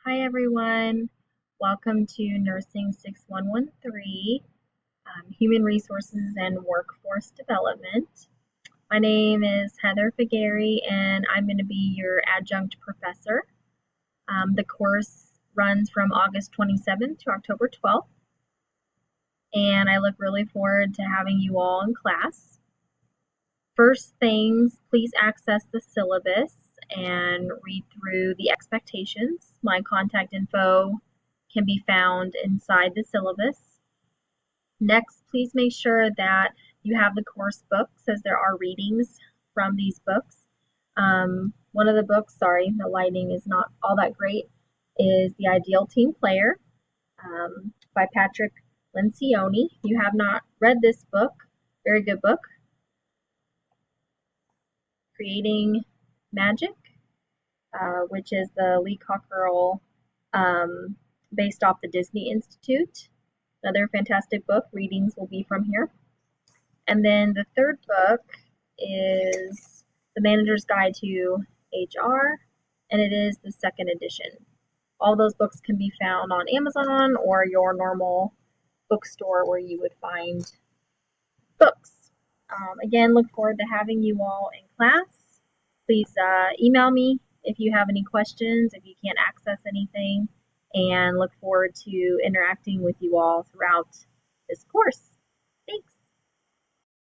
Hi everyone, welcome to Nursing 6113, Human Resources and Workforce Development. My name is Heather Figueri and I'm going to be your adjunct professor. The course runs from August 27th to October 12th, and I look really forward to having you all in class. First things, please access the syllabus and read through the expectations. My contact info can be found inside the syllabus. Next, please make sure that you have the course books, as there are readings from these books. One of the books, sorry, the lighting is not all that great, is The Ideal Team Player by Patrick Lencioni. If you have not read this book, very good book. Creating Magic, which is the Lee Cockerell based off the Disney Institute. Another fantastic book. Readings will be from here. And then the third book is The Manager's Guide to HR, and it is the second edition. All those books can be found on Amazon or your normal bookstore where you would find books. Again, look forward to having you all in class. Please email me if you have any questions, if you can't access anything, and look forward to interacting with you all throughout this course.